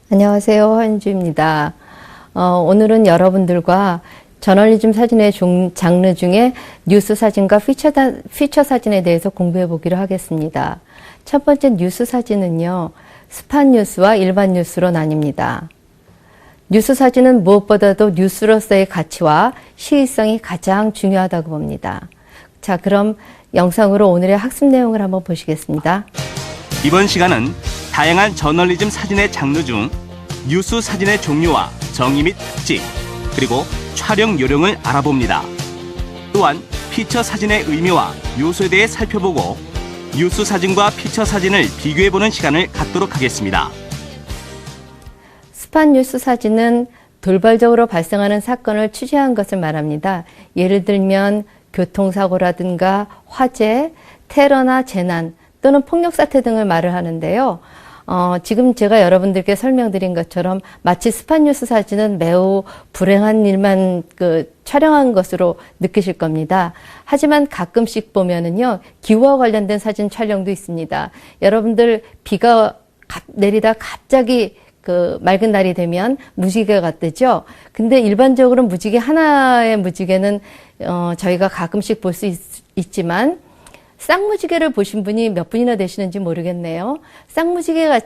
안녕하세요. 한주입니다. 오늘은 여러분들과 저널리즘 사진의 장르 중에 뉴스 사진과 피처 사진에 대해서 공부해 보기로 하겠습니다. 첫 번째 뉴스 사진은요, 스팟 뉴스와 일반 뉴스로 나뉩니다. 뉴스 사진은 무엇보다도 뉴스로서의 가치와 시의성이 가장 중요하다고 봅니다. 자, 그럼 영상으로 오늘의 학습 내용을 한번 보시겠습니다. 이번 시간은 다양한 저널리즘 사진의 장르 중 뉴스 사진의 종류와 정의 및 특징, 그리고 촬영 요령을 알아봅니다. 또한 피처 사진의 의미와 요소에 대해 살펴보고 뉴스 사진과 피처 사진을 비교해보는 시간을 갖도록 하겠습니다. 스팟 뉴스 사진은 돌발적으로 발생하는 사건을 취재한 것을 말합니다. 예를 들면 교통사고라든가 화재, 테러나 재난 또는 폭력사태 등을 말을 하는데요. 지금 제가 여러분들께 설명드린 것처럼 마치 스팟 뉴스 사진은 매우 불행한 일만 촬영한 것으로 느끼실 겁니다. 하지만 가끔씩 보면은요, 기후와 관련된 사진 촬영도 있습니다. 여러분들 비가 내리다 갑자기 맑은 날이 되면 무지개가 뜨죠. 근데 일반적으로 하나의 무지개는 저희가 가끔씩 볼 수 있지만 쌍무지개를 보신 분이 몇 분이나 되시는지 모르겠네요. 쌍무지개가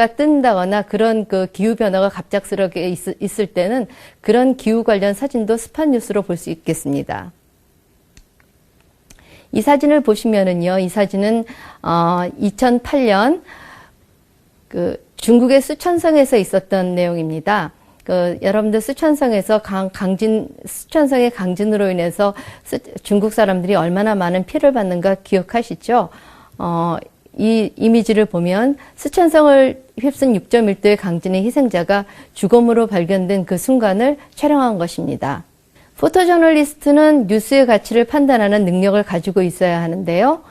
뜬다거나 그런 기후 변화가 갑작스럽게 있을 때는 그런 기후 관련 사진도 스팟 뉴스로 볼 수 있겠습니다. 이 사진을 보시면은요, 이 사진은 2008년 중국의 수촨성에서 있었던 내용입니다. 여러분들 수촨성에서 수촨성의 강진으로 인해서 중국 사람들이 얼마나 많은 피해를 받는가 기억하시죠? 이 이미지를 보면 수촨성을 휩쓴 6.1도의 강진의 희생자가 죽음으로 발견된 그 순간을 촬영한 것입니다. 포토저널리스트는 뉴스의 가치를 판단하는 능력을 가지고 있어야 하는데요.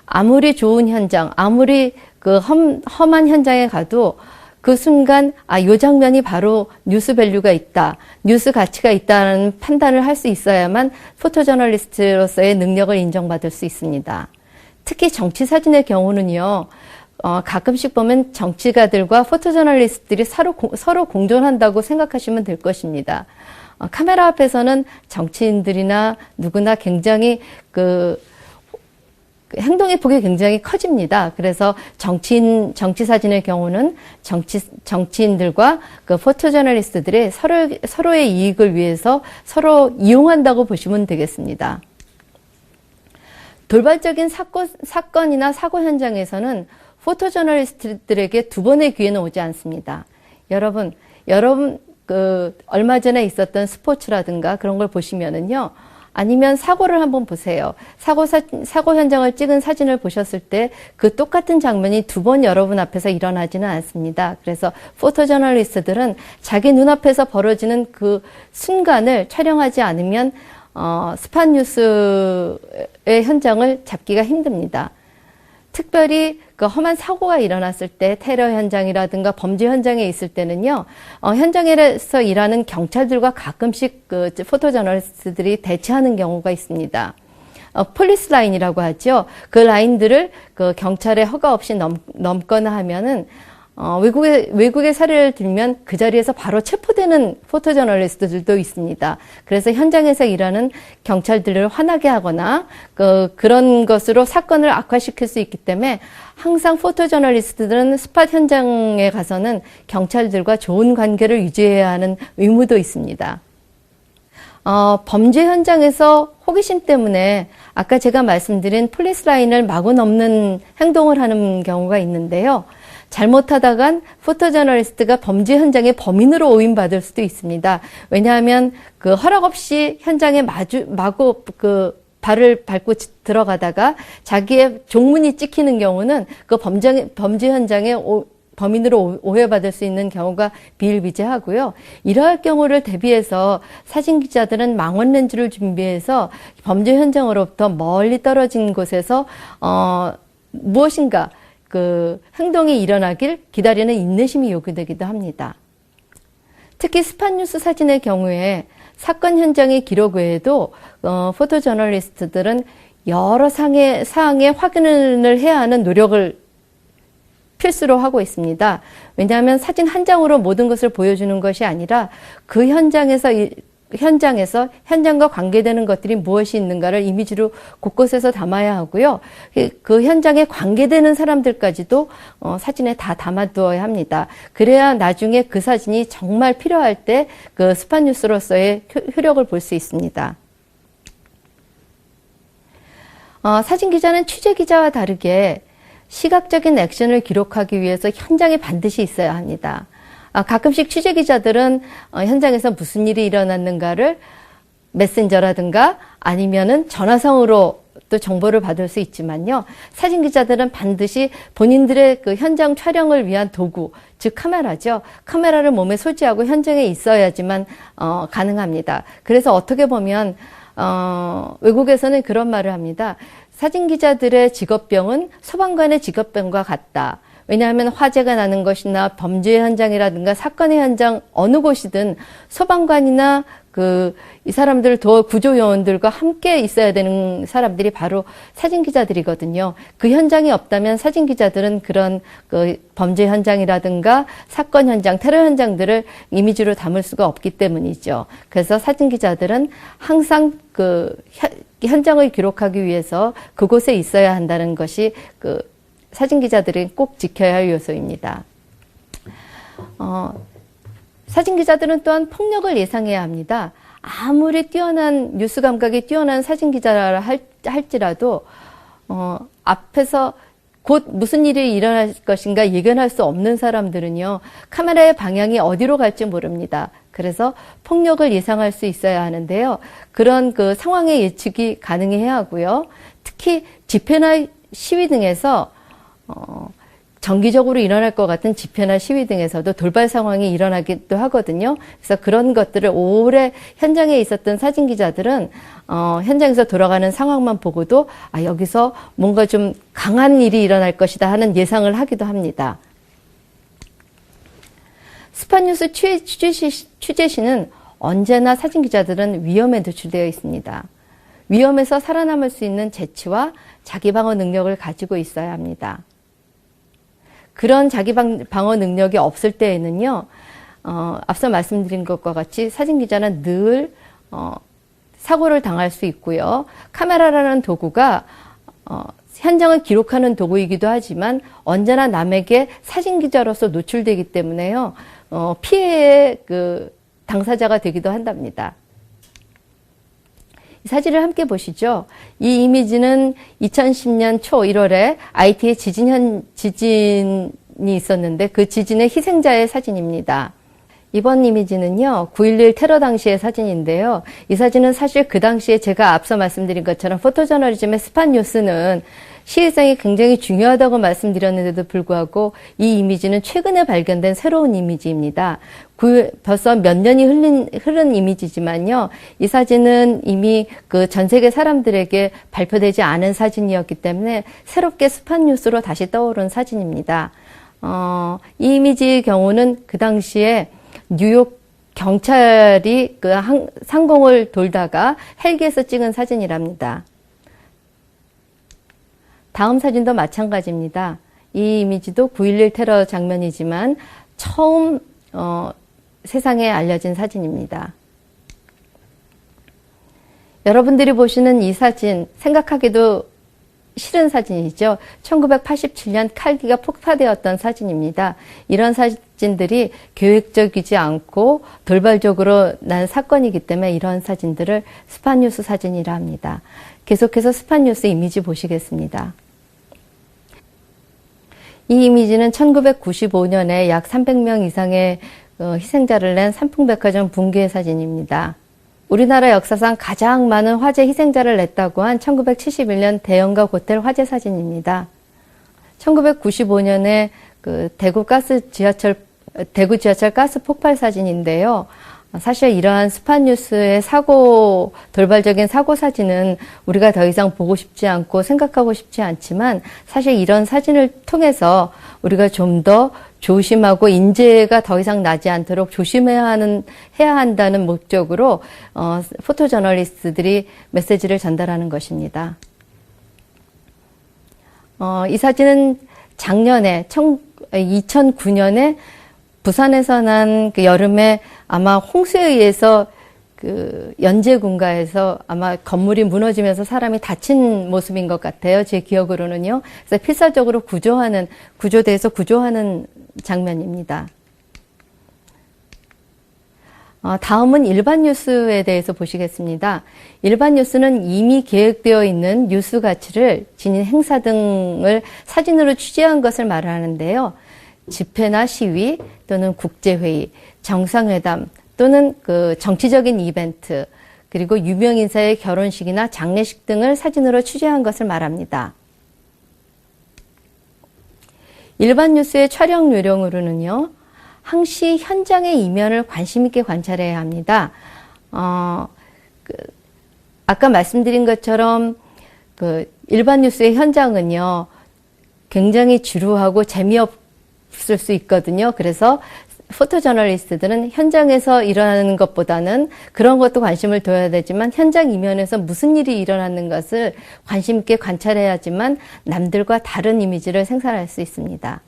아무리 좋은 현장, 아무리 험한 현장에 가도 그 순간, 이 장면이 바로 뉴스 밸류가 있다, 뉴스 가치가 있다는 판단을 할 수 있어야만 포토저널리스트로서의 능력을 인정받을 수 있습니다. 특히 정치 사진의 경우는요, 가끔씩 보면 정치가들과 포토저널리스트들이 서로 공존한다고 생각하시면 될 것입니다. 카메라 앞에서는 정치인들이나 누구나 굉장히 행동의 폭이 굉장히 커집니다. 그래서 정치 사진의 경우는 정치인들과 포토저널리스트들이 서로의 이익을 위해서 서로 이용한다고 보시면 되겠습니다. 돌발적인 사건이나 사고 현장에서는 포토저널리스트들에게 두 번의 기회는 오지 않습니다. 여러분, 얼마 전에 있었던 스포츠라든가 그런 걸 보시면은요, 아니면 사고를 한번 보세요. 사고 현장을 찍은 사진을 보셨을 때 그 똑같은 장면이 두 번 여러분 앞에서 일어나지는 않습니다. 그래서 포토저널리스트들은 자기 눈앞에서 벌어지는 그 순간을 촬영하지 않으면 스팟 뉴스의 현장을 잡기가 힘듭니다. 특별히 험한 사고가 일어났을 때, 테러 현장이라든가 범죄 현장에 있을 때는요, 현장에서 일하는 경찰들과 가끔씩 포토저널리스트들이 대치하는 경우가 있습니다. 폴리스 라인이라고 하죠. 그 라인들을 경찰의 허가 없이 넘거나 하면은 외국의 사례를 들면 그 자리에서 바로 체포되는 포토저널리스트들도 있습니다. 그래서 현장에서 일하는 경찰들을 화나게 하거나 그런 것으로 사건을 악화시킬 수 있기 때문에 항상 포토저널리스트들은 스팟 현장에 가서는 경찰들과 좋은 관계를 유지해야 하는 의무도 있습니다. 범죄 현장에서 호기심 때문에 아까 제가 말씀드린 폴리스 라인을 마구 넘는 행동을 하는 경우가 있는데요. 잘못하다간 포토저널리스트가 범죄 현장의 범인으로 오인받을 수도 있습니다. 왜냐하면 허락 없이 현장에 마구 발을 밟고 들어가다가 자기의 종문이 찍히는 경우는 범죄 현장의 범인으로 오해받을 수 있는 경우가 비일비재하고요. 이러할 경우를 대비해서 사진기자들은 망원 렌즈를 준비해서 범죄 현장으로부터 멀리 떨어진 곳에서 무엇인가 행동이 일어나길 기다리는 인내심이 요구되기도 합니다. 특히 스팟 뉴스 사진의 경우에 사건 현장의 기록 외에도 포토저널리스트들은 여러 사항의 확인을 해야 하는 노력을 필수로 하고 있습니다. 왜냐하면 사진 한 장으로 모든 것을 보여주는 것이 아니라 그 현장과 관계되는 것들이 무엇이 있는가를 이미지로 곳곳에서 담아야 하고요. 그 현장에 관계되는 사람들까지도 사진에 다 담아두어야 합니다. 그래야 나중에 그 사진이 정말 필요할 때 그 스팟뉴스로서의 효력을 볼 수 있습니다. 사진 기자는 취재 기자와 다르게 시각적인 액션을 기록하기 위해서 현장에 반드시 있어야 합니다. 가끔씩 취재 기자들은 현장에서 무슨 일이 일어났는가를 메신저라든가 아니면은 전화상으로 또 정보를 받을 수 있지만요. 사진 기자들은 반드시 본인들의 그 현장 촬영을 위한 도구, 즉 카메라죠. 카메라를 몸에 소지하고 현장에 있어야지만 가능합니다. 그래서 어떻게 보면 외국에서는 그런 말을 합니다. 사진 기자들의 직업병은 소방관의 직업병과 같다. 왜냐하면 화재가 나는 것이나 범죄 현장이라든가 사건의 현장 어느 곳이든 소방관이나 이 사람들 구조요원들과 함께 있어야 되는 사람들이 바로 사진 기자들이거든요. 그 현장이 없다면 사진 기자들은 그런 범죄 현장이라든가 사건 현장, 테러 현장들을 이미지로 담을 수가 없기 때문이죠. 그래서 사진 기자들은 항상 현장을 기록하기 위해서 그곳에 있어야 한다는 것이 사진 기자들이 꼭 지켜야 할 요소입니다. 사진 기자들은 또한 폭력을 예상해야 합니다. 아무리 뉴스 감각이 뛰어난 사진 기자라 할지라도, 앞에서 곧 무슨 일이 일어날 것인가 예견할 수 없는 사람들은요, 카메라의 방향이 어디로 갈지 모릅니다. 그래서 폭력을 예상할 수 있어야 하는데요. 그런 상황의 예측이 가능해야 하고요. 특히 집회나 시위 등에서 정기적으로 일어날 것 같은 집회나 시위 등에서도 돌발 상황이 일어나기도 하거든요. 그래서 그런 것들을 오래 현장에 있었던 사진 기자들은 현장에서 돌아가는 상황만 보고도 여기서 뭔가 좀 강한 일이 일어날 것이다 하는 예상을 하기도 합니다. 스팟뉴스 취재시는 언제나 사진 기자들은 위험에 노출되어 있습니다. 위험에서 살아남을 수 있는 재치와 자기 방어 능력을 가지고 있어야 합니다. 그런 자기 방어 능력이 없을 때에는요, 앞서 말씀드린 것과 같이 사진 기자는 늘 사고를 당할 수 있고요. 카메라라는 도구가 현장을 기록하는 도구이기도 하지만 언제나 남에게 사진 기자로서 노출되기 때문에요, 피해의 당사자가 되기도 한답니다. 이 사진을 함께 보시죠. 이 이미지는 2010년 초 1월에 IT에 지진이 있었는데 그 지진의 희생자의 사진입니다. 이번 이미지는요, 9.11 테러 당시의 사진인데요. 이 사진은 사실 그 당시에 제가 앞서 말씀드린 것처럼 포토저널리즘의 스팟뉴스는 시의성이 굉장히 중요하다고 말씀드렸는데도 불구하고 이 이미지는 최근에 발견된 새로운 이미지입니다. 벌써 몇 년이 흐른 이미지지만요. 이 사진은 이미 전 세계 사람들에게 발표되지 않은 사진이었기 때문에 새롭게 스팟뉴스로 다시 떠오른 사진입니다. 이 이미지의 경우는 그 당시에 뉴욕 경찰이 상공을 돌다가 헬기에서 찍은 사진이랍니다. 다음 사진도 마찬가지입니다. 이 이미지도 9.11 테러 장면이지만 처음 세상에 알려진 사진입니다. 여러분들이 보시는 이 사진, 생각하기도 싫은 사진이죠. 1987년 칼기가 폭파되었던 사진입니다. 이런 사진들이 계획적이지 않고 돌발적으로 난 사건이기 때문에 이런 사진들을 스팟뉴스 사진이라 합니다. 계속해서 스팟뉴스 이미지 보시겠습니다. 이 이미지는 1995년에 약 300명 이상의 희생자를 낸 삼풍백화점 붕괴 사진입니다. 우리나라 역사상 가장 많은 화재 희생자를 냈다고 한 1971년 대형가 호텔 화재 사진입니다. 1995년에 대구 지하철 가스 폭발 사진인데요. 사실 이러한 스팟뉴스의 돌발적인 사고 사진은 우리가 더 이상 보고 싶지 않고 생각하고 싶지 않지만 사실 이런 사진을 통해서 우리가 좀 더 조심하고 인재가 더 이상 나지 않도록 조심해야 한다는 목적으로 포토저널리스트들이 메시지를 전달하는 것입니다. 이 사진은 작년에 2009년에 부산에서 난 그 여름에 아마 홍수에 의해서 그 연제군가에서 아마 건물이 무너지면서 사람이 다친 모습인 것 같아요. 제 기억으로는요. 그래서 필사적으로 구조대에서 구조하는 장면입니다. 다음은 일반 뉴스에 대해서 보시겠습니다. 일반 뉴스는 이미 계획되어 있는 뉴스 가치를 지닌 행사 등을 사진으로 취재한 것을 말하는데요. 집회나 시위 또는 국제회의, 정상회담 또는 그 정치적인 이벤트, 그리고 유명 인사의 결혼식이나 장례식 등을 사진으로 취재한 것을 말합니다. 일반 뉴스의 촬영 요령으로는요, 항시 현장의 이면을 관심 있게 관찰해야 합니다. 아까 말씀드린 것처럼 그 일반 뉴스의 현장은요, 굉장히 지루하고 재미없을 수 있거든요. 그래서 포토저널리스트들은 현장에서 일어나는 것보다는 그런 것도 관심을 둬야 되지만 현장 이면에서 무슨 일이 일어나는 것을 관심 있게 관찰해야지만 남들과 다른 이미지를 생산할 수 있습니다.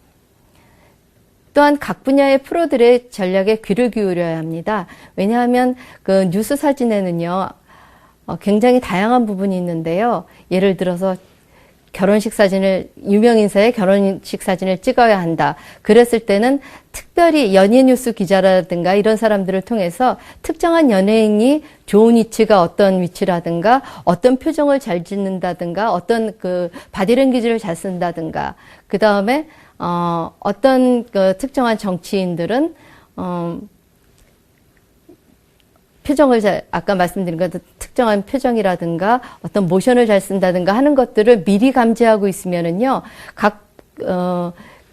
또한 각 분야의 프로들의 전략에 귀를 기울여야 합니다. 왜냐하면 그 뉴스 사진에는요, 굉장히 다양한 부분이 있는데요. 예를 들어서 결혼식 사진을, 유명인사의 결혼식 사진을 찍어야 한다. 그랬을 때는 특별히 연예 뉴스 기자라든가 이런 사람들을 통해서 특정한 연예인이 좋은 위치가 어떤 위치라든가 어떤 표정을 잘 짓는다든가 어떤 그 바디랭귀지를 잘 쓴다든가 그 다음에 어떤 그 특정한 정치인들은 표정을 아까 말씀드린 것 특정한 표정이라든가 어떤 모션을 잘 쓴다든가 하는 것들을 미리 감지하고 있으면은요,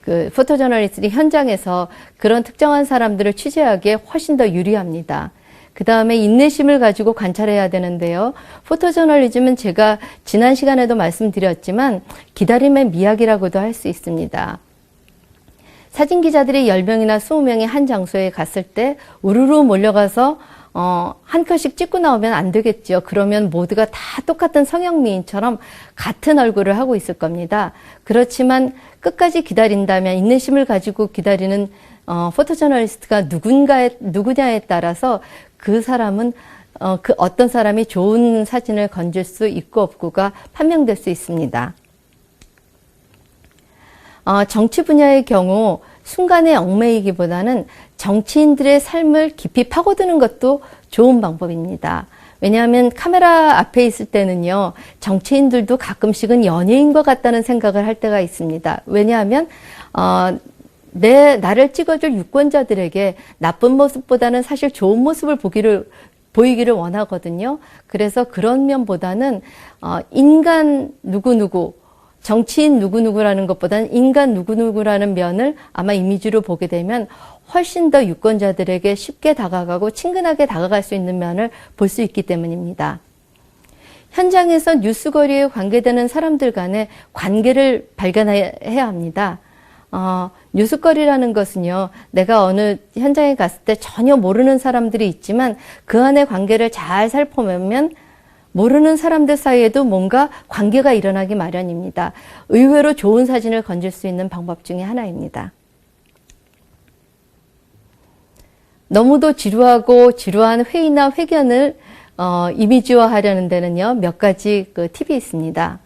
그 포토저널리스트들이 현장에서 그런 특정한 사람들을 취재하기에 훨씬 더 유리합니다. 그 다음에 인내심을 가지고 관찰해야 되는데요. 포토저널리즘은 제가 지난 시간에도 말씀드렸지만 기다림의 미학이라고도 할 수 있습니다. 사진 기자들이 10명이나 20명이 한 장소에 갔을 때 우르르 몰려가서 한 컷씩 찍고 나오면 안 되겠죠. 그러면 모두가 다 똑같은 성형미인처럼 같은 얼굴을 하고 있을 겁니다. 그렇지만 끝까지 기다린다면 인내심을 가지고 기다리는 포토저널리스트가 누구냐에 따라서 그 사람은 그 어떤 사람이 좋은 사진을 건질 수 있고 없고가 판명될 수 있습니다. 정치 분야의 경우 순간에 얽매이기보다는 정치인들의 삶을 깊이 파고드는 것도 좋은 방법입니다. 왜냐하면 카메라 앞에 있을 때는요, 정치인들도 가끔씩은 연예인과 같다는 생각을 할 때가 있습니다. 왜냐하면 나를 찍어줄 유권자들에게 나쁜 모습보다는 사실 좋은 모습을 보이기를 원하거든요. 그래서 그런 면보다는 인간 누구누구, 정치인 누구누구라는 것보다는 인간 누구누구라는 면을 아마 이미지로 보게 되면 훨씬 더 유권자들에게 쉽게 다가가고 친근하게 다가갈 수 있는 면을 볼 수 있기 때문입니다. 현장에서 뉴스거리에 관계되는 사람들 간의 관계를 발견해야 합니다. 뉴스거리라는 것은요, 내가 어느 현장에 갔을 때 전혀 모르는 사람들이 있지만 그 안의 관계를 잘 살펴보면 모르는 사람들 사이에도 뭔가 관계가 일어나기 마련입니다. 의외로 좋은 사진을 건질 수 있는 방법 중에 하나입니다. 너무도 지루한 회의나 회견을 이미지화하려는 데는요, 몇 가지 팁이 있습니다.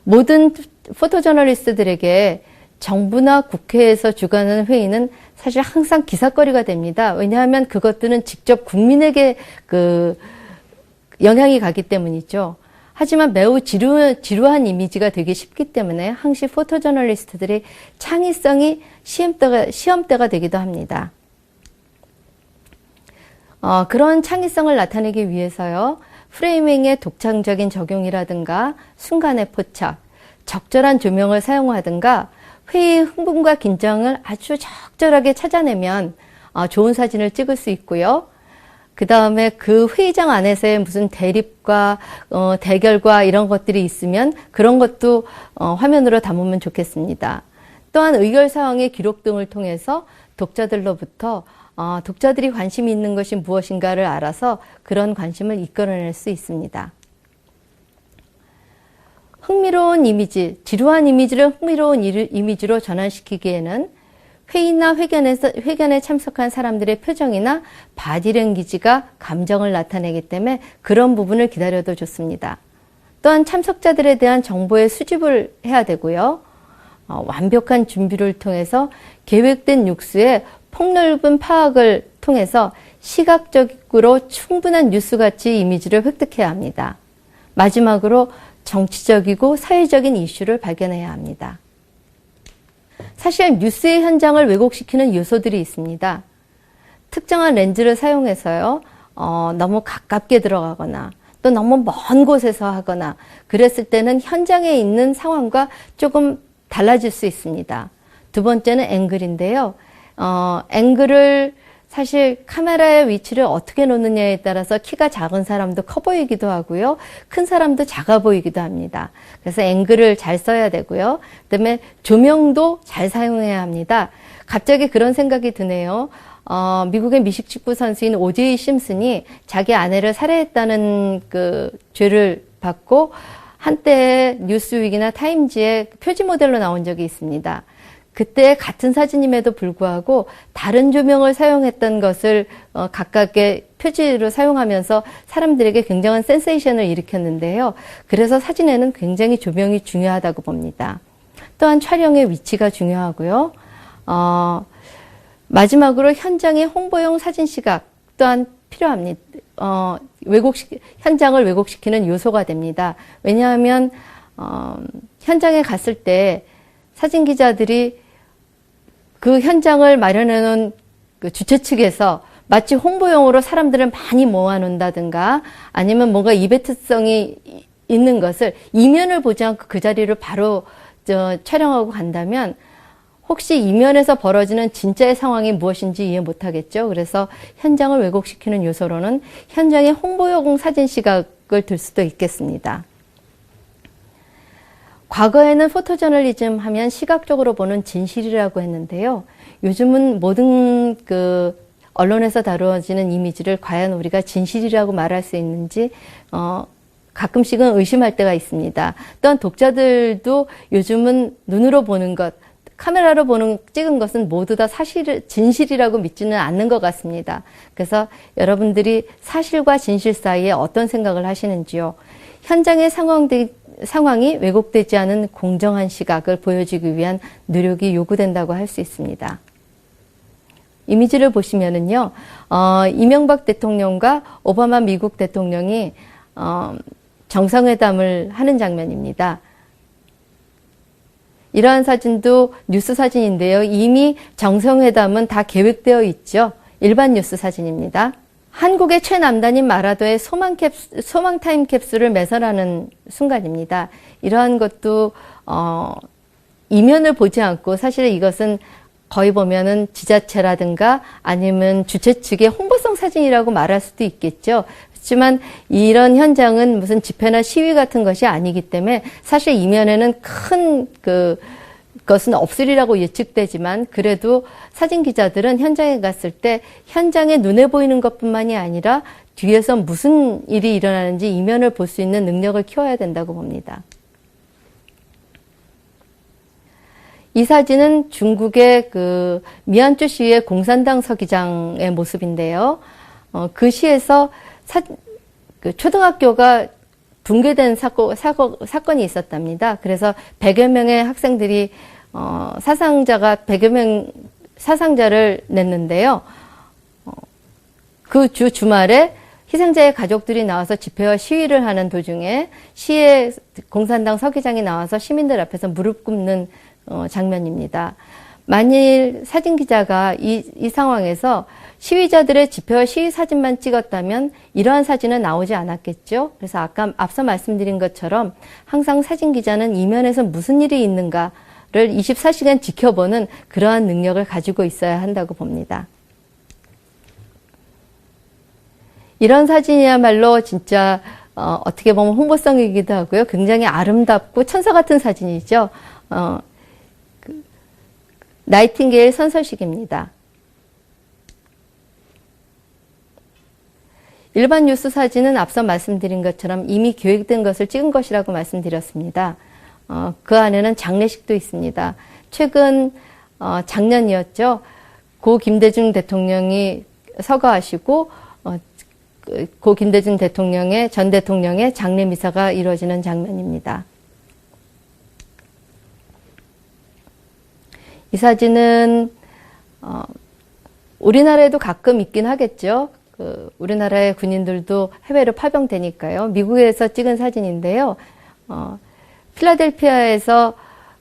모든 포토저널리스트들에게 정부나 국회에서 주관하는 회의는 사실 항상 기사거리가 됩니다. 왜냐하면 그것들은 직접 국민에게 영향이 가기 때문이죠. 하지만 매우 지루한 이미지가 되기 쉽기 때문에 항시 포토저널리스트들의 창의성이 시험대가 되기도 합니다. 그런 창의성을 나타내기 위해서요, 프레이밍의 독창적인 적용이라든가 순간의 포착, 적절한 조명을 사용하든가 회의의 흥분과 긴장을 아주 적절하게 찾아내면 좋은 사진을 찍을 수 있고요. 그 다음에 그 회의장 안에서의 무슨 대립과 대결과 이런 것들이 있으면 그런 것도 화면으로 담으면 좋겠습니다. 또한 의결사항의 기록 등을 통해서 독자들로부터 독자들이 관심이 있는 것이 무엇인가를 알아서 그런 관심을 이끌어낼 수 있습니다. 흥미로운 이미지, 지루한 이미지를 흥미로운 이미지로 전환시키기에는 회의나 회견에 참석한 사람들의 표정이나 바디랭귀지가 감정을 나타내기 때문에 그런 부분을 기다려도 좋습니다. 또한 참석자들에 대한 정보의 수집을 해야 되고요. 완벽한 준비를 통해서 계획된 뉴스의 폭넓은 파악을 통해서 시각적으로 충분한 뉴스가치 이미지를 획득해야 합니다. 마지막으로 정치적이고 사회적인 이슈를 발견해야 합니다. 사실 뉴스의 현장을 왜곡시키는 요소들이 있습니다. 특정한 렌즈를 사용해서요, 너무 가깝게 들어가거나 또 너무 먼 곳에서 하거나 그랬을 때는 현장에 있는 상황과 조금 달라질 수 있습니다. 두 번째는 앵글인데요. 앵글을 사실 카메라의 위치를 어떻게 놓느냐에 따라서 키가 작은 사람도 커 보이기도 하고요. 큰 사람도 작아 보이기도 합니다. 그래서 앵글을 잘 써야 되고요. 그다음에 조명도 잘 사용해야 합니다. 갑자기 그런 생각이 드네요. 미국의 미식축구 선수인 오제이 심슨이 자기 아내를 살해했다는 그 죄를 받고 한때 뉴스윅이나 타임지에 표지 모델로 나온 적이 있습니다. 그때 같은 사진임에도 불구하고 다른 조명을 사용했던 것을 각각의 표지로 사용하면서 사람들에게 굉장한 센세이션을 일으켰는데요. 그래서 사진에는 굉장히 조명이 중요하다고 봅니다. 또한 촬영의 위치가 중요하고요. 마지막으로 현장의 홍보용 사진 시각 또한 필요합니다. 현장을 왜곡시키는 요소가 됩니다. 왜냐하면 현장에 갔을 때 사진 기자들이 그 현장을 마련해 놓은 그 주최 측에서 마치 홍보용으로 사람들을 많이 모아놓는다든가 아니면 뭔가 이벤트성이 있는 것을 이면을 보지 않고 그 자리를 바로 촬영하고 간다면 혹시 이면에서 벌어지는 진짜의 상황이 무엇인지 이해 못하겠죠. 그래서 현장을 왜곡시키는 요소로는 현장의 홍보용 사진 시각을 들 수도 있겠습니다. 과거에는 포토저널리즘 하면 시각적으로 보는 진실이라고 했는데요. 요즘은 모든 그 언론에서 다루어지는 이미지를 과연 우리가 진실이라고 말할 수 있는지 가끔씩은 의심할 때가 있습니다. 또한 독자들도 요즘은 눈으로 보는 것, 카메라로 찍은 것은 모두 다 진실이라고 믿지는 않는 것 같습니다. 그래서 여러분들이 사실과 진실 사이에 어떤 생각을 하시는지요? 현장의 상황이 왜곡되지 않은 공정한 시각을 보여주기 위한 노력이 요구된다고 할 수 있습니다. 이미지를 보시면은요, 이명박 대통령과 오바마 미국 대통령이 정상회담을 하는 장면입니다. 이러한 사진도 뉴스 사진인데요. 이미 정상회담은 다 계획되어 있죠. 일반 뉴스 사진입니다. 한국의 최남단인 마라도의 소망 타임캡슐을 매설하는 순간입니다. 이러한 것도 이면을 보지 않고 사실 이것은 거의 보면은 지자체라든가 아니면 주최 측의 홍보성 사진이라고 말할 수도 있겠죠. 그렇지만 이런 현장은 무슨 집회나 시위 같은 것이 아니기 때문에 사실 이면에는 큰 것은 없으리라고 예측되지만 그래도 사진 기자들은 현장에 갔을 때 현장에 눈에 보이는 것뿐만이 아니라 뒤에서 무슨 일이 일어나는지 이면을 볼 수 있는 능력을 키워야 된다고 봅니다. 이 사진은 중국의 그 미안주 시의 공산당 서기장의 모습인데요. 그 시에서 그 초등학교가 붕괴된 사건이 있었답니다. 그래서 100여 명의 학생들이 사상자가 100여 명 사상자를 냈는데요. 그 주말에 희생자의 가족들이 나와서 집회와 시위를 하는 도중에 시의 공산당 서기장이 나와서 시민들 앞에서 무릎 꿇는 장면입니다. 만일 사진 기자가 이 상황에서 시위자들의 집회와 시위 사진만 찍었다면 이러한 사진은 나오지 않았겠죠. 그래서 앞서 말씀드린 것처럼 항상 사진 기자는 이면에서 무슨 일이 있는가를 24시간 지켜보는 그러한 능력을 가지고 있어야 한다고 봅니다. 이런 사진이야말로 진짜 어떻게 보면 홍보성이기도 하고요. 굉장히 아름답고 천사 같은 사진이죠. 나이팅게일 선서식입니다. 일반 뉴스 사진은 앞서 말씀드린 것처럼 이미 계획된 것을 찍은 것이라고 말씀드렸습니다. 그 안에는 장례식도 있습니다. 최근 작년이었죠. 고 김대중 대통령이 서거하시고 고 김대중 전 대통령의 장례 미사가 이루어지는 장면입니다. 이 사진은 우리나라에도 가끔 있긴 하겠죠. 우리나라의 군인들도 해외로 파병되니까요. 미국에서 찍은 사진인데요. 필라델피아에서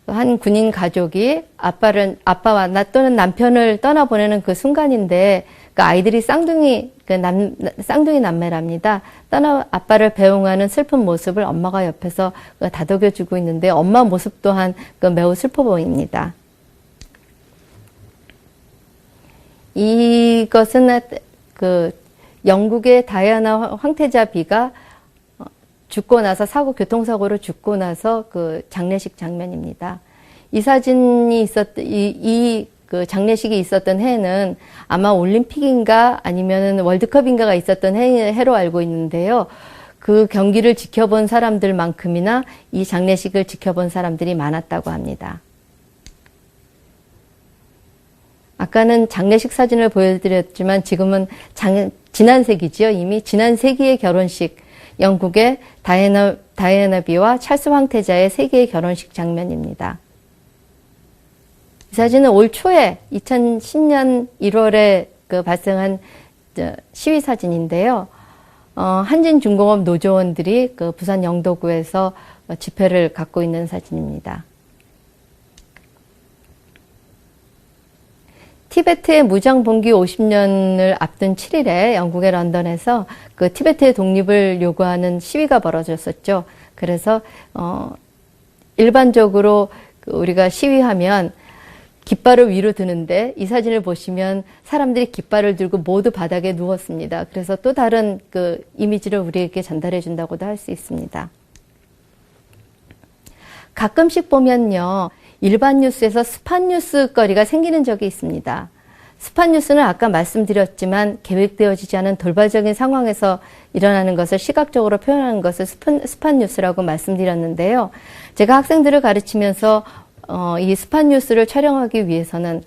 한 군인 가족이 아빠와 또는 남편을 떠나보내는 그 순간인데, 그 아이들이 쌍둥이 남매랍니다. 아빠를 배웅하는 슬픈 모습을 엄마가 옆에서 다독여주고 있는데, 엄마 모습 또한 매우 슬퍼 보입니다. 이것은 영국의 다이아나 황태자 비가 죽고 나서 교통사고로 죽고 나서 그 장례식 장면입니다. 이 사진이 그 장례식이 있었던 해는 아마 올림픽인가 아니면 월드컵인가가 있었던 해로 알고 있는데요. 그 경기를 지켜본 사람들만큼이나 이 장례식을 지켜본 사람들이 많았다고 합니다. 아까는 장례식 사진을 보여드렸지만 지금은 지난 세기지요. 이미 지난 세기의 결혼식, 영국의 다이애나 비와 찰스 황태자의 세계의 결혼식 장면입니다. 이 사진은 올 초에 2010년 1월에 발생한 시위 사진인데요. 한진중공업 노조원들이 부산 영도구에서 집회를 갖고 있는 사진입니다. 티베트의 무장봉기 50년을 앞둔 7일에 영국의 런던에서 그 티베트의 독립을 요구하는 시위가 벌어졌었죠. 그래서 일반적으로 우리가 시위하면 깃발을 위로 드는데 이 사진을 보시면 사람들이 깃발을 들고 모두 바닥에 누웠습니다. 그래서 또 다른 그 이미지를 우리에게 전달해 준다고도 할 수 있습니다. 가끔씩 보면요. 일반 뉴스에서 스팟 뉴스 거리가 생기는 적이 있습니다. 스팟 뉴스는 아까 말씀드렸지만 계획되어지지 않은 돌발적인 상황에서 일어나는 것을 시각적으로 표현하는 것을 스팟 뉴스라고 말씀드렸는데요. 제가 학생들을 가르치면서 이 스팟 뉴스를 촬영하기 위해서는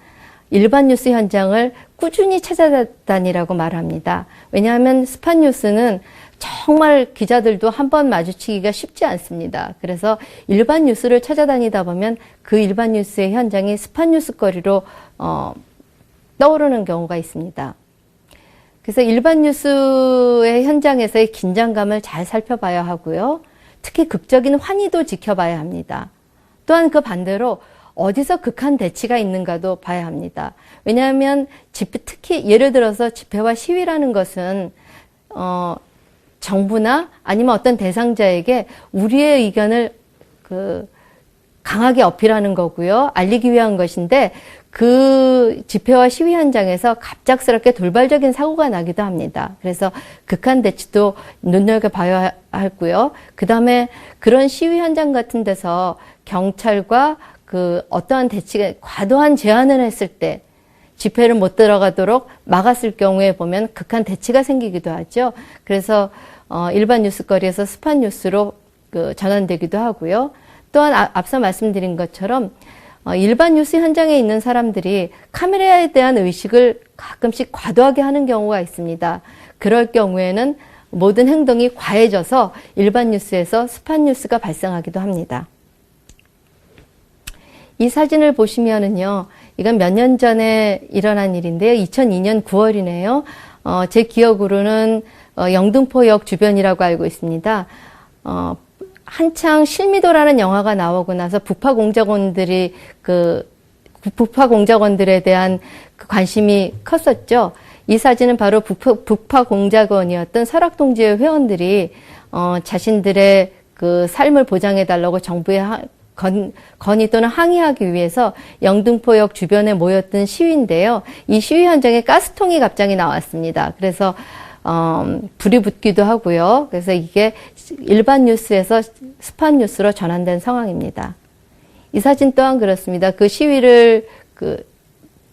일반 뉴스 현장을 꾸준히 찾아다니라고 말합니다. 왜냐하면 스팟 뉴스는 정말 기자들도 한번 마주치기가 쉽지 않습니다. 그래서 일반 뉴스를 찾아다니다 보면 그 일반 뉴스의 현장이 스팟 뉴스거리로 떠오르는 경우가 있습니다. 그래서 일반 뉴스의 현장에서의 긴장감을 잘 살펴봐야 하고요. 특히 극적인 환희도 지켜봐야 합니다. 또한 그 반대로 어디서 극한 대치가 있는가도 봐야 합니다. 왜냐하면 특히 예를 들어서 집회와 시위라는 것은 정부나 아니면 어떤 대상자에게 우리의 의견을 강하게 어필하는 거고요. 알리기 위한 것인데 그 집회와 시위 현장에서 갑작스럽게 돌발적인 사고가 나기도 합니다. 그래서 극한 대치도 눈여겨봐야 하고요. 그 다음에 그런 시위 현장 같은 데서 경찰과 어떠한 대치가 과도한 제한을 했을 때 집회를 못 들어가도록 막았을 경우에 보면 극한 대치가 생기기도 하죠. 그래서 일반 뉴스거리에서 스팟 뉴스로 전환되기도 하고요. 또한 앞서 말씀드린 것처럼 일반 뉴스 현장에 있는 사람들이 카메라에 대한 의식을 가끔씩 과도하게 하는 경우가 있습니다. 그럴 경우에는 모든 행동이 과해져서 일반 뉴스에서 스팟 뉴스가 발생하기도 합니다. 이 사진을 보시면은요, 이건 몇 년 전에 일어난 일인데요. 2002년 9월이네요. 제 기억으로는 영등포역 주변이라고 알고 있습니다. 한창 실미도라는 영화가 나오고 나서 북파 공작원들에 대한 관심이 컸었죠. 이 사진은 바로 북파 공작원이었던 설악동지회 회원들이 자신들의 삶을 보장해달라고 정부에 건의 또는 항의하기 위해서 영등포역 주변에 모였던 시위인데요. 이 시위 현장에 가스통이 갑자기 나왔습니다. 그래서 불이 붙기도 하고요. 그래서 이게 일반 뉴스에서 스팟 뉴스로 전환된 상황입니다. 이 사진 또한 그렇습니다. 그 시위를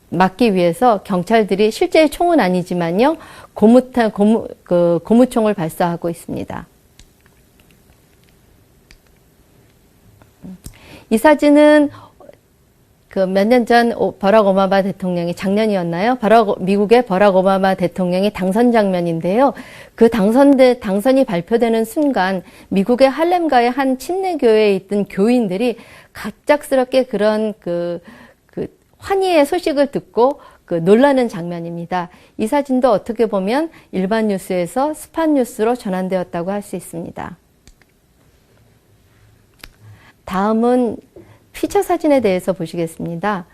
막기 위해서 경찰들이 실제 총은 아니지만요, 고무총을 발사하고 있습니다. 이 사진은 몇 년 전 버락 오바마 대통령이, 작년이었나요? 미국의 버락 오바마 대통령이 당선 장면인데요. 그 당선이 발표되는 순간 미국의 할렘가의 한 침례교회에 있던 교인들이 갑작스럽게 그런 환희의 소식을 듣고 놀라는 장면입니다. 이 사진도 어떻게 보면 일반 뉴스에서 스팟 뉴스로 전환되었다고 할 수 있습니다. 다음은 피처 사진에 대해서 보시겠습니다.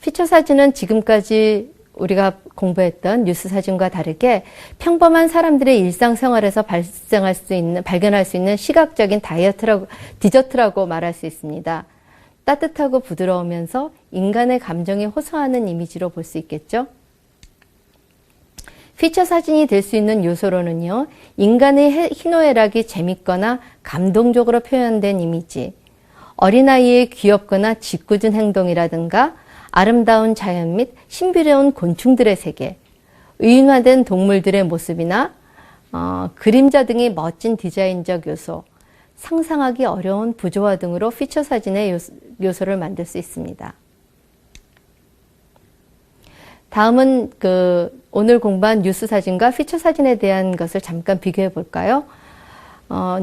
피처 사진은 지금까지 우리가 공부했던 뉴스 사진과 다르게 평범한 사람들의 일상생활에서 발견할 수 있는 시각적인 디저트라고 말할 수 있습니다. 따뜻하고 부드러우면서 인간의 감정에 호소하는 이미지로 볼 수 있겠죠. 피처 사진이 될 수 있는 요소로는요, 인간의 희노애락이 재밌거나 감동적으로 표현된 이미지, 어린아이의 귀엽거나 짓궂은 행동이라든가 아름다운 자연 및 신비로운 곤충들의 세계, 의인화된 동물들의 모습이나 그림자 등의 멋진 디자인적 요소, 상상하기 어려운 부조화 등으로 피처 사진의 요소를 만들 수 있습니다. 다음은 오늘 공부한 뉴스 사진과 피처 사진에 대한 것을 잠깐 비교해 볼까요?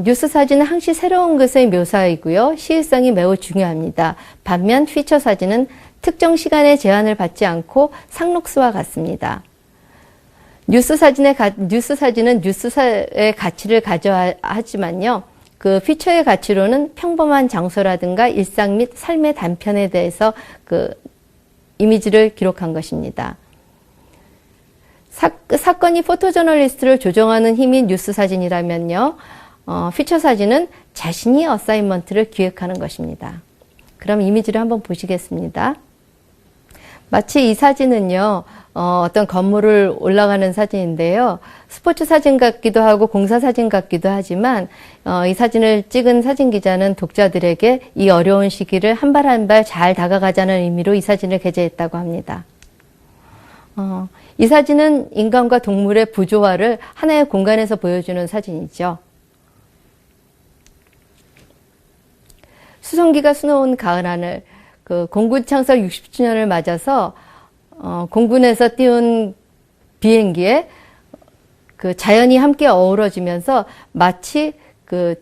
뉴스 사진은 항시 새로운 것의 묘사이고요. 시의성이 매우 중요합니다. 반면 피처 사진은 특정 시간에 제한을 받지 않고 상록수와 같습니다. 뉴스 사진은 뉴스의 가치를 가져하지만요. 피처의 가치로는 평범한 장소라든가 일상 및 삶의 단편에 대해서 이미지를 기록한 것입니다. 사건이 포토저널리스트를 조종하는 힘이 뉴스 사진이라면요. 피처 사진은 자신이 어사인먼트를 기획하는 것입니다. 그럼 이미지를 한번 보시겠습니다. 마치 이 사진은요, 어떤 건물을 올라가는 사진인데요. 스포츠 사진 같기도 하고 공사 사진 같기도 하지만 이 사진을 찍은 사진 기자는 독자들에게 이 어려운 시기를 한 발 한 발 잘 다가가자는 의미로 이 사진을 게재했다고 합니다. 이 사진은 인간과 동물의 부조화를 하나의 공간에서 보여주는 사진이죠. 수송기가 수놓은 가을 하늘, 공군 창설 60주년을 맞아서 공군에서 띄운 비행기에 자연이 함께 어우러지면서 마치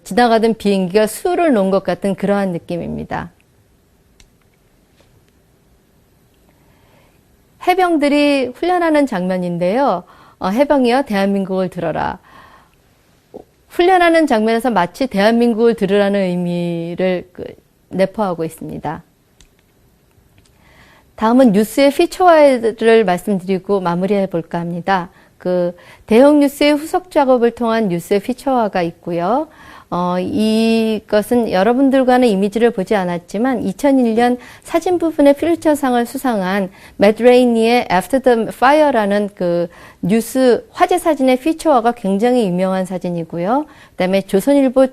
지나가던 비행기가 수를 놓은 것 같은 그러한 느낌입니다. 해병들이 훈련하는 장면인데요. 해병이여 대한민국을 들어라. 훈련하는 장면에서 마치 대한민국을 들으라는 의미를 내포하고 있습니다. 다음은 뉴스의 피처화를 말씀드리고 마무리해 볼까 합니다. 대형 뉴스의 후속 작업을 통한 뉴스의 피처화가 있고요. 이것은 여러분들과는 이미지를 보지 않았지만 2001년 사진 부분의 필처상을 수상한 맷 레이니의 After the Fire라는 뉴스 화제 사진의 피처화가 굉장히 유명한 사진이고요. 그다음에 조선일보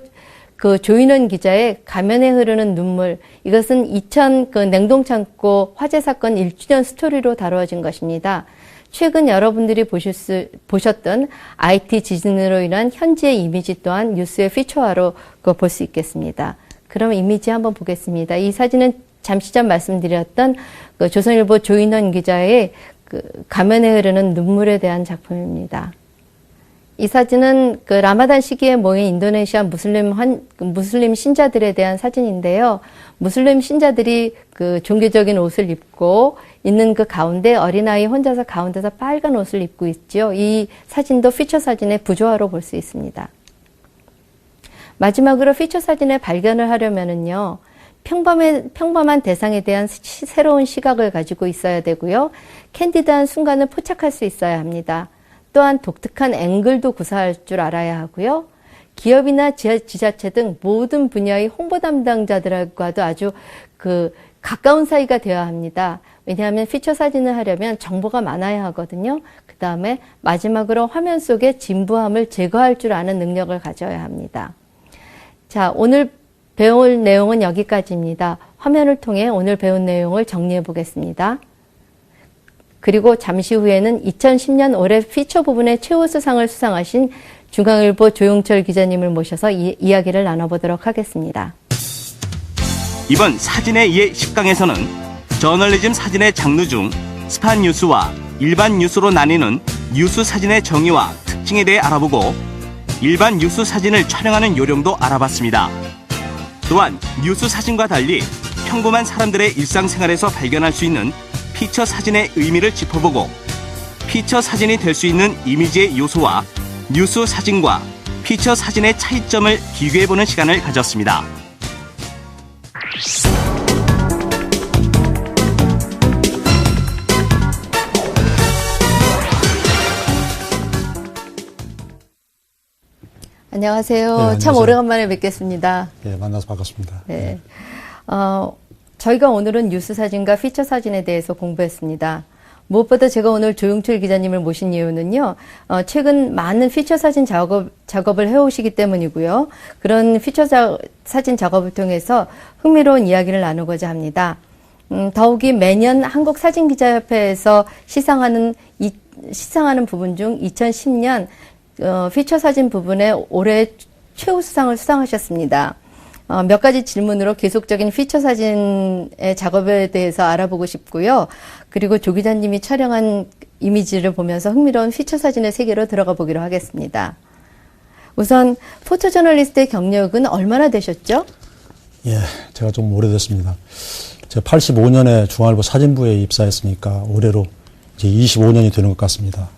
조인원 기자의 가면에 흐르는 눈물, 이것은 2000 냉동창고 화재 사건 1주년 스토리로 다루어진 것입니다. 최근 여러분들이 보셨던 IT 지진으로 인한 현지의 이미지 또한 뉴스의 피처화로 볼 수 있겠습니다. 그럼 이미지 한번 보겠습니다. 이 사진은 잠시 전 말씀드렸던 조선일보 조인원 기자의 가면에 흐르는 눈물에 대한 작품입니다. 이 사진은 라마단 시기에 모인 인도네시아 무슬림 신자들에 대한 사진인데요. 무슬림 신자들이 종교적인 옷을 입고 있는 가운데 어린아이 혼자서 가운데서 빨간 옷을 입고 있죠. 이 사진도 피처 사진의 부조화로 볼 수 있습니다. 마지막으로 피처 사진의 발견을 하려면은요, 평범한 대상에 대한 새로운 시각을 가지고 있어야 되고요. 캔디드한 순간을 포착할 수 있어야 합니다. 또한 독특한 앵글도 구사할 줄 알아야 하고요. 기업이나 지자체 등 모든 분야의 홍보 담당자들과도 아주 가까운 사이가 되어야 합니다. 왜냐하면 피처 사진을 하려면 정보가 많아야 하거든요. 그 다음에 마지막으로 화면 속의 진부함을 제거할 줄 아는 능력을 가져야 합니다. 자, 오늘 배울 내용은 여기까지입니다. 화면을 통해 오늘 배운 내용을 정리해 보겠습니다. 그리고 잠시 후에는 2010년 올해 피처 부분의 최우수상을 수상하신 중앙일보 조용철 기자님을 모셔서 이야기를 나눠보도록 하겠습니다. 이번 사진의 예 10강에서는 저널리즘 사진의 장르 중 스파 뉴스와 일반 뉴스로 나뉘는 뉴스 사진의 정의와 특징에 대해 알아보고 일반 뉴스 사진을 촬영하는 요령도 알아봤습니다. 또한 뉴스 사진과 달리 평범한 사람들의 일상생활에서 발견할 수 있는 피처 사진의 의미를 짚어보고 피처 사진이 될 수 있는 이미지의 요소와 뉴스 사진과 피처 사진의 차이점을 비교해보는 시간을 가졌습니다. 안녕하세요. 네, 안녕하세요. 참 오래간만에 뵙겠습니다. 예, 만나서 반갑습니다. 네. 저희가 오늘은 뉴스 사진과 피처 사진에 대해서 공부했습니다. 무엇보다 제가 오늘 조용철 기자님을 모신 이유는요, 최근 많은 피처 사진 작업을 해오시기 때문이고요. 그런 피처 사진 작업을 통해서 흥미로운 이야기를 나누고자 합니다. 더욱이 매년 한국사진기자협회에서 시상하는 부분 중 2010년 피처 사진 부분에 올해 최우수상을 수상하셨습니다. 몇 가지 질문으로 계속적인 피처 사진의 작업에 대해서 알아보고 싶고요. 그리고 조 기자님이 촬영한 이미지를 보면서 흥미로운 피처 사진의 세계로 들어가 보기로 하겠습니다. 우선 포토저널리스트의 경력은 얼마나 되셨죠? 예, 제가 좀 오래됐습니다. 제가 85년에 중앙일보 사진부에 입사했으니까 올해로 이제 25년이 되는 것 같습니다.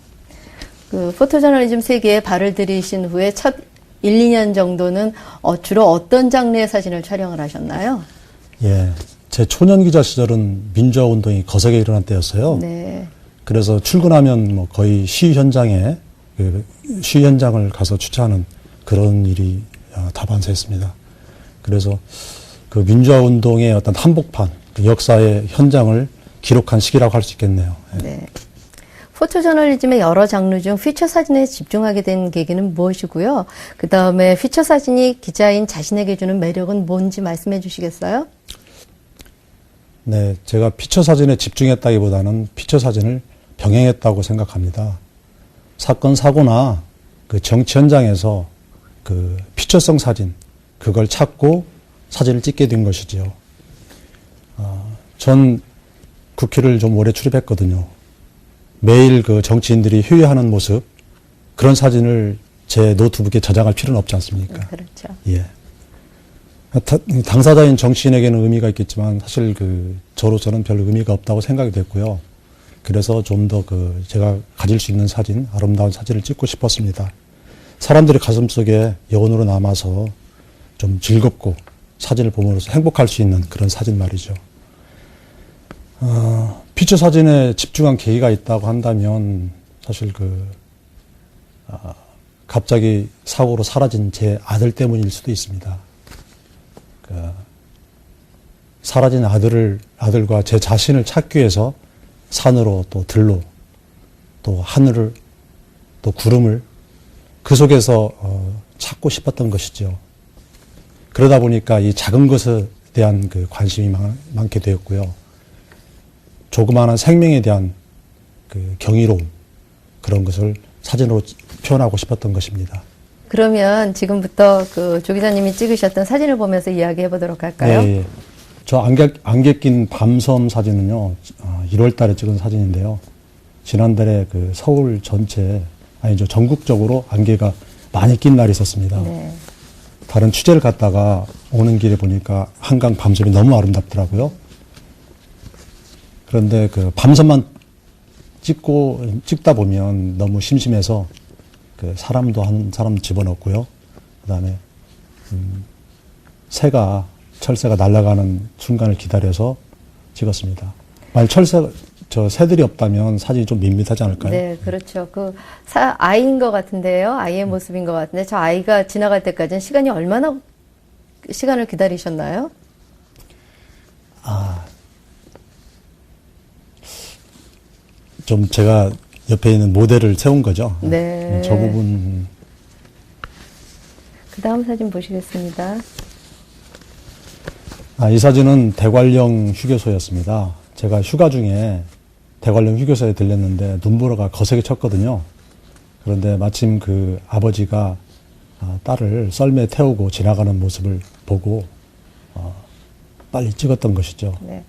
그 포토저널리즘 세계에 발을 들이신 후에 첫 1, 2년 정도는 주로 어떤 장르의 사진을 촬영을 하셨나요? 예, 제 초년 기자 시절은 민주화 운동이 거세게 일어난 때였어요. 네. 그래서 출근하면 뭐 거의 시위 현장을 가서 주최하는 그런 일이 다반사했습니다. 그래서 그 민주화 운동의 어떤 한복판, 그 역사의 현장을 기록한 시기라고 할 수 있겠네요. 예. 네. 포토저널리즘의 여러 장르 중 피처 사진에 집중하게 된 계기는 무엇이고요? 그 다음에 피처 사진이 기자인 자신에게 주는 매력은 뭔지 말씀해 주시겠어요? 네, 제가 피처 사진에 집중했다기보다는 피처 사진을 병행했다고 생각합니다. 사건, 사고나 그 정치 현장에서 그 피처성 사진, 그걸 찾고 사진을 찍게 된 것이지요. 전 국회를 좀 오래 출입했거든요. 매일 그 정치인들이 회의하는 모습, 그런 사진을 제 노트북에 저장할 필요는 없지 않습니까? 그렇죠. 예. 당사자인 정치인에게는 의미가 있겠지만 사실 그 저로서는 별 의미가 없다고 생각이 됐고요. 그래서 좀 더 그 제가 가질 수 있는 사진, 아름다운 사진을 찍고 싶었습니다. 사람들의 가슴속에 영혼으로 남아서 좀 즐겁고 사진을 보면서 행복할 수 있는 그런 사진 말이죠. 피처 사진에 집중한 계기가 있다고 한다면 사실 갑자기 사고로 사라진 제 아들 때문일 수도 있습니다. 사라진 아들과 제 자신을 찾기 위해서 산으로 또 들로 또 하늘을 또 구름을 그 속에서 찾고 싶었던 것이죠. 그러다 보니까 이 작은 것에 대한 그 관심이 많게 되었고요. 조그마한 생명에 대한 그 경이로움, 그런 것을 사진으로 표현하고 싶었던 것입니다. 그러면 지금부터 그 조 기자님이 찍으셨던 사진을 보면서 이야기해 보도록 할까요? 네, 예. 저 안개 낀 밤섬 사진은요, 1월 달에 찍은 사진인데요. 지난달에 그 서울 전국적으로 안개가 많이 낀 날이 있었습니다. 네. 다른 취재를 갔다가 오는 길에 보니까 한강 밤섬이 너무 아름답더라고요. 그런데 그 밤섬만 찍다 보면 너무 심심해서 그 사람도 한 사람 집어넣고요. 그 다음에, 철새가 날아가는 순간을 기다려서 찍었습니다. 만약 새들이 없다면 사진이 좀 밋밋하지 않을까요? 네, 그렇죠. 아이인 것 같은데요. 아이의 모습인 것 같은데, 저 아이가 지나갈 때까지는 시간을 기다리셨나요? 좀 제가 옆에 있는 모델을 세운 거죠. 네. 저 부분. 그 다음 사진 보시겠습니다. 이 사진은 대관령 휴게소였습니다. 제가 휴가 중에 대관령 휴게소에 들렸는데 눈보라가 거세게 쳤거든요. 그런데 마침 그 아버지가 딸을 썰매에 태우고 지나가는 모습을 보고 빨리 찍었던 것이죠. 네.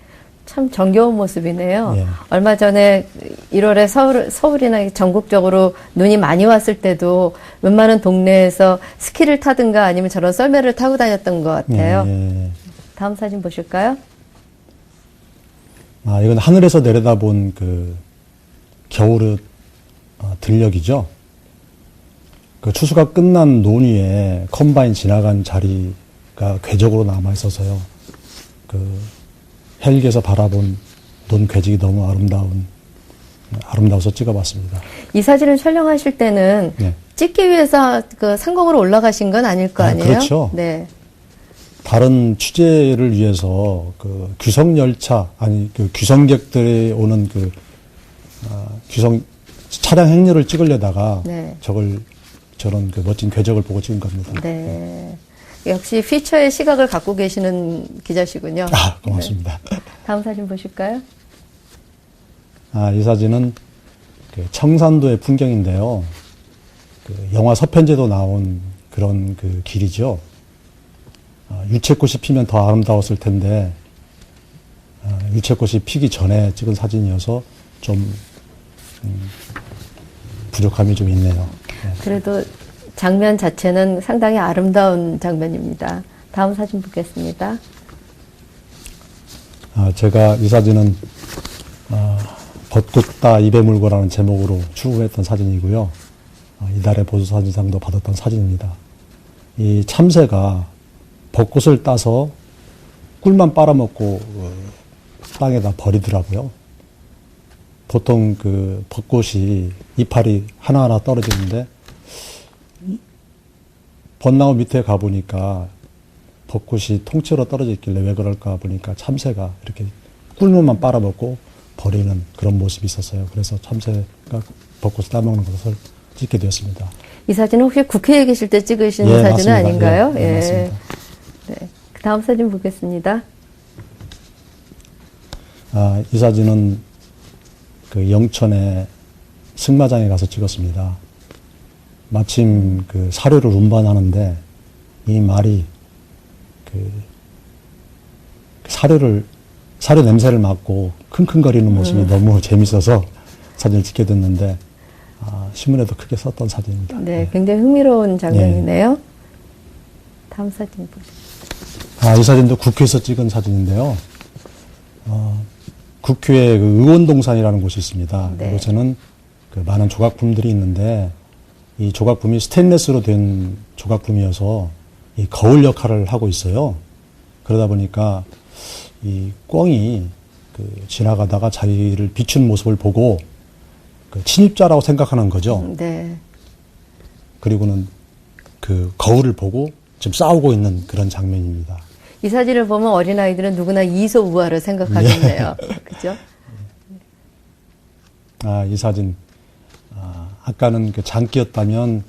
참 정겨운 모습이네요. 예. 얼마 전에 1월에 서울이나 전국적으로 눈이 많이 왔을 때도 웬만한 동네에서 스키를 타든가 아니면 저런 썰매를 타고 다녔던 것 같아요. 예. 다음 사진 보실까요? 이건 하늘에서 내려다본 그 겨울의 들녘이죠. 그 추수가 끝난 논 위에 컴바인 지나간 자리가 궤적으로 남아 있어서요. 그 헬기에서 바라본 논 궤적이 너무 아름다워서 찍어봤습니다. 이 사진을 촬영하실 때는 네. 찍기 위해서 그 상공으로 올라가신 건 아닐 거 아니에요? 그렇죠. 네. 다른 취재를 위해서 그 그 귀성객들이 오는 그 차량 행렬을 찍으려다가 네. 저런 그 멋진 궤적을 보고 찍은 겁니다. 네. 역시 피처의 시각을 갖고 계시는 기자시군요. 고맙습니다. 네. 다음 사진 보실까요? 이 사진은 그 청산도의 풍경인데요. 그 영화 서편제도 나온 그런 그 길이죠. 유채꽃이 피면 더 아름다웠을 텐데 유채꽃이 피기 전에 찍은 사진이어서 좀 부족함이 좀 있네요. 네. 그래도 장면 자체는 상당히 아름다운 장면입니다. 다음 사진 보겠습니다. 제가 이 사진은 벚꽃다 입에 물고라는 제목으로 출고했던 사진이고요. 이달의 보수사진상도 받았던 사진입니다. 이 참새가 벚꽃을 따서 꿀만 빨아먹고 땅에다 버리더라고요. 보통 그 벚꽃이 이파리 하나하나 떨어지는데 벚나무 밑에 가보니까 벚꽃이 통째로 떨어져 있길래 왜 그럴까 보니까 참새가 이렇게 꿀물만 빨아먹고 버리는 그런 모습이 있었어요. 그래서 참새가 벚꽃을 따먹는 것을 찍게 되었습니다. 이 사진은 혹시 국회에 계실 때 찍으신 사진은 맞습니다. 아닌가요? 예, 맞습니다. 네. 다음 사진 보겠습니다. 이 사진은 그 영천의 승마장에 가서 찍었습니다. 마침 그 사료를 운반하는데 이 말이 그 사료 냄새를 맡고 킁킁거리는 모습이 너무 재밌어서 사진을 찍게 됐는데 신문에도 크게 썼던 사진입니다. 네, 굉장히 흥미로운 장면이네요. 다음 사진 보시죠. 이 사진도 국회에서 찍은 사진인데요. 국회에 그 의원동산이라는 곳이 있습니다. 네. 이곳에는 그 많은 조각품들이 있는데 이 조각품이 스테인레스로 된 조각품이어서 이 거울 역할을 하고 있어요. 그러다 보니까 이 꿩이 그 지나가다가 자기를 비춘 모습을 보고 그 침입자라고 생각하는 거죠. 네. 그리고는 그 거울을 보고 지금 싸우고 있는 그런 장면입니다. 이 사진을 보면 어린아이들은 누구나 이소우화를 생각하겠네요. 그죠? 이 사진. 아까는 그 장기였다면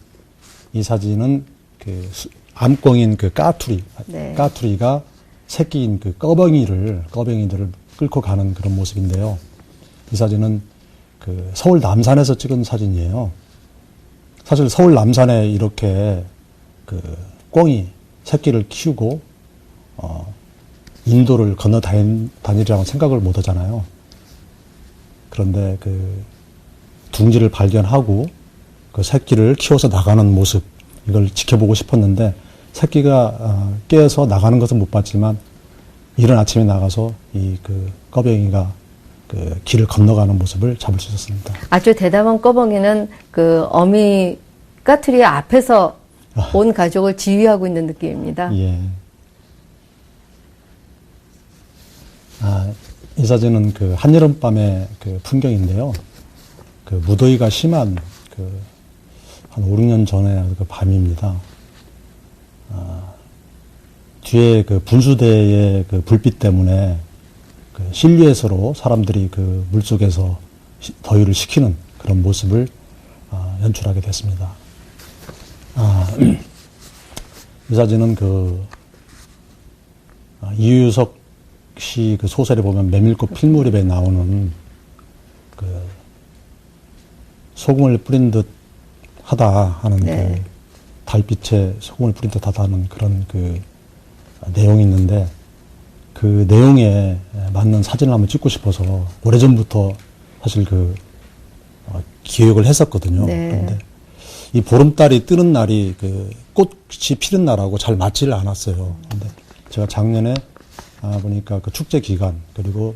이 사진은 그 암꿩인 그 까투리. 네. 까투리가 새끼인 그 꺼벙이들을 끌고 가는 그런 모습인데요. 이 사진은 그 서울 남산에서 찍은 사진이에요. 사실 서울 남산에 이렇게 그 꿩이 새끼를 키우고 인도를 건너 다니리라고 생각을 못 하잖아요. 그런데 그 둥지를 발견하고 그 새끼를 키워서 나가는 모습, 이걸 지켜보고 싶었는데 새끼가 깨어서 나가는 것은 못 봤지만 이른 아침에 나가서 이 그 꺼벙이가 그 길을 건너가는 모습을 잡을 수 있었습니다. 아주 대담한 꺼벙이는 그 어미 까투리 앞에서 온 가족을 지휘하고 있는 느낌입니다. 예. 이 사진은 그 한여름밤의 그 풍경인데요. 그 무더위가 심한 그 한 5, 6년 전의 그 밤입니다. 뒤에 그 분수대의 그 불빛 때문에 그 실루엣으로 사람들이 그 물속에서 더위를 식히는 그런 모습을 연출하게 됐습니다. 이 사진은 그 이유석 씨 그 소설에 보면 메밀꽃 필무렵에 나오는 그 소금을 뿌린 듯 하다 하는 네. 그 달빛에 소금을 뿌린 듯 하다는 그런 그 내용이 있는데 그 내용에 맞는 사진을 한번 찍고 싶어서 오래전부터 사실 기획을 했었거든요. 네. 그런데 이 보름달이 뜨는 날이 그 꽃이 피는 날하고 잘 맞지를 않았어요. 근데 제가 작년에 보니까 그 축제 기간 그리고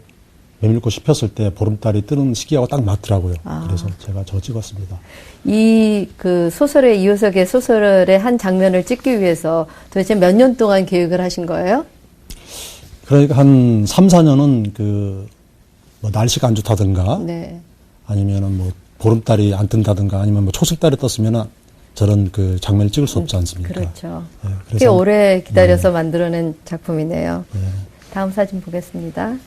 메밀꽃이 폈을 때 보름달이 뜨는 시기하고 딱 맞더라고요. 그래서 제가 저거 찍었습니다. 이 그 소설의 이효석의 소설의 한 장면을 찍기 위해서 도대체 몇 년 동안 계획을 하신 거예요? 그러니까 한 3, 4년은 뭐 날씨가 안 좋다든가 네. 아니면은 뭐 보름달이 안 뜬다든가 아니면 뭐 초승달이 떴으면은 저런 그 장면을 찍을 수 없지 않습니까? 그렇죠. 예, 꽤 오래 기다려서 네. 만들어낸 작품이네요. 예. 다음 사진 보겠습니다.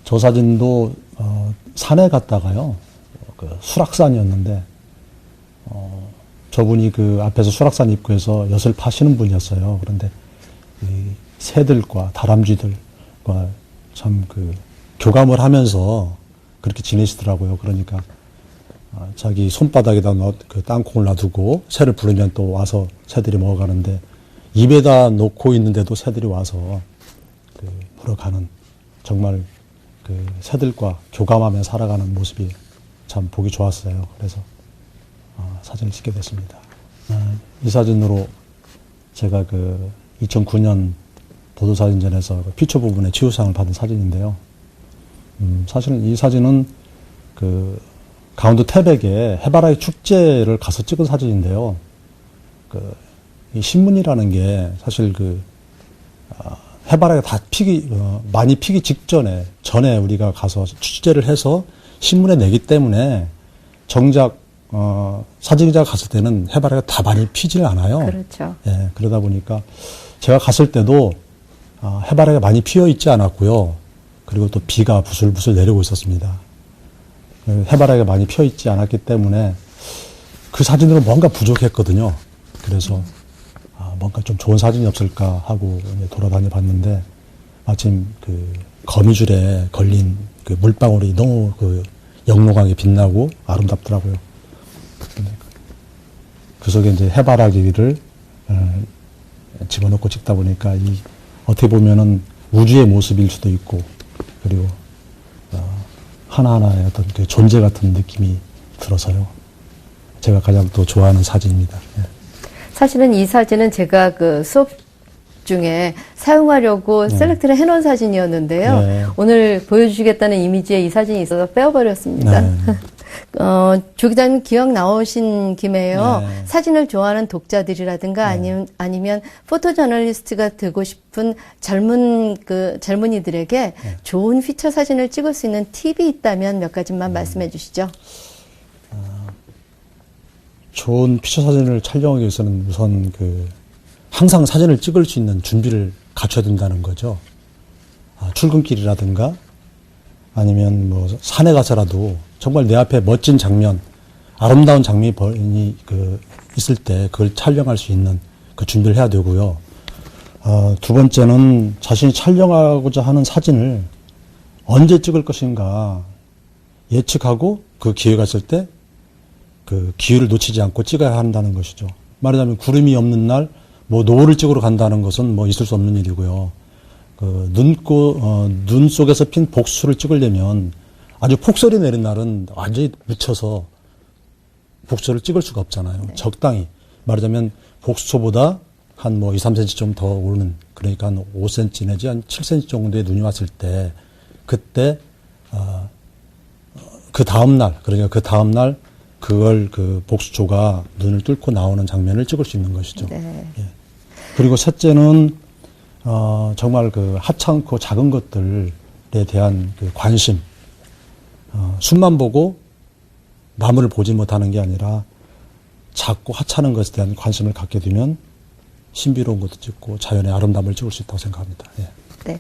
저 사진도 산에 갔다가요. 그 수락산이었는데 저분이 그 앞에서 수락산 입구에서 엿을 파시는 분이었어요. 그런데 이 새들과 다람쥐들과 참 그 교감을 하면서 그렇게 지내시더라고요. 그러니까 자기 손바닥에다 그 땅콩을 놔두고 새를 부르면 또 와서 새들이 먹어가는데 입에다 놓고 있는데도 새들이 와서 물어가는 정말 그 새들과 교감하며 살아가는 모습이 참 보기 좋았어요. 그래서 사진을 찍게 됐습니다. 이 사진으로 제가 그 2009년 보도사진전에서 그 피처 부분에 치유상을 받은 사진인데요. 사실은 이 사진은 그 강원도 태백에 해바라기 축제를 가서 찍은 사진인데요. 이 신문이라는 게 사실 해바라기가 다 많이 피기 전에 우리가 가서 취재를 해서 신문에 내기 때문에 정작, 사진기자가 갔을 때는 해바라기가 다 많이 피지를 않아요. 그렇죠. 예, 그러다 보니까 제가 갔을 때도, 해바라기가 많이 피어 있지 않았고요. 그리고 또 비가 부슬부슬 내리고 있었습니다. 해바라기가 많이 피어 있지 않았기 때문에 그 사진으로 뭔가 부족했거든요. 그래서, 뭔가 좀 좋은 사진이 없을까 하고 돌아다녀 봤는데 마침 그 거미줄에 걸린 그 물방울이 너무 영롱하게 빛나고 아름답더라고요. 그 속에 이제 해바라기를 집어넣고 찍다 보니까 어떻게 보면은 우주의 모습일 수도 있고 그리고 하나하나의 어떤 그 존재 같은 느낌이 들어서요. 제가 가장 또 좋아하는 사진입니다. 예. 사실은 이 사진은 제가 그 수업 중에 사용하려고 셀렉트를 해놓은 사진이었는데요. 네. 오늘 보여주시겠다는 이미지에 이 사진이 있어서 빼어버렸습니다. 네. 조 기자님 기억 나오신 김에요. 네. 사진을 좋아하는 독자들이라든가 아니면 포토저널리스트가 되고 싶은 젊은이들에게 좋은 피처 사진을 찍을 수 있는 팁이 있다면 몇 가지만 말씀해 주시죠. 좋은 피처 사진을 촬영하기 위해서는 우선 항상 사진을 찍을 수 있는 준비를 갖춰야 된다는 거죠. 출근길이라든가 아니면 뭐 산에 가서라도 정말 내 앞에 멋진 장면, 아름다운 장면이 있을 때 그걸 촬영할 수 있는 그 준비를 해야 되고요. 두 번째는 자신이 촬영하고자 하는 사진을 언제 찍을 것인가 예측하고 그 기회가 있을 때 그 기회를 놓치지 않고 찍어야 한다는 것이죠. 말하자면 구름이 없는 날, 뭐 노을을 찍으러 간다는 것은 뭐 있을 수 없는 일이고요. 눈 속에서 핀 복수를 찍으려면 아주 폭설이 내린 날은 완전히 묻혀서 복수를 찍을 수가 없잖아요. 네. 적당히. 말하자면 복수초보다 한 뭐 2, 3cm 좀 더 오르는, 그러니까 한 5cm 내지 한 7cm 정도의 눈이 왔을 때, 그때, 그 다음날, 그러니까 그 다음날 그걸 복수초가 눈을 뚫고 나오는 장면을 찍을 수 있는 것이죠. 네. 예. 그리고 셋째는, 정말 하찮고 작은 것들에 대한 관심, 숲만 보고 나무를 보지 못하는 게 아니라 작고 하찮은 것에 대한 관심을 갖게 되면 신비로운 것도 찍고 자연의 아름다움을 찍을 수 있다고 생각합니다. 예. 네.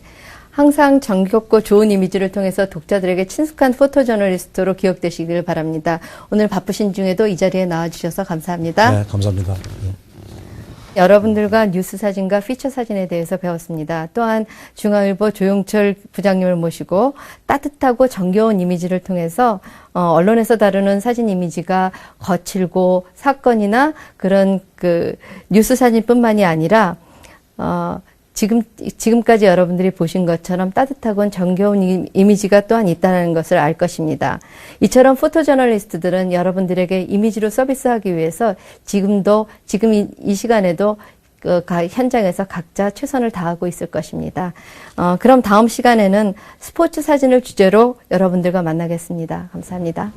항상 정겹고 좋은 이미지를 통해서 독자들에게 친숙한 포토저널리스트로 기억되시길 바랍니다. 오늘 바쁘신 중에도 이 자리에 나와주셔서 감사합니다. 네, 감사합니다. 예. 여러분들과 뉴스 사진과 피처 사진에 대해서 배웠습니다. 또한 중앙일보 조용철 부장님을 모시고 따뜻하고 정겨운 이미지를 통해서 언론에서 다루는 사진 이미지가 거칠고 사건이나 그런 그 뉴스 사진뿐만이 아니라 지금까지 여러분들이 보신 것처럼 따뜻하고 정겨운 이미지가 또한 있다는 것을 알 것입니다. 이처럼 포토저널리스트들은 여러분들에게 이미지로 서비스하기 위해서 지금 이 시간에도 현장에서 각자 최선을 다하고 있을 것입니다. 그럼 다음 시간에는 스포츠 사진을 주제로 여러분들과 만나겠습니다. 감사합니다.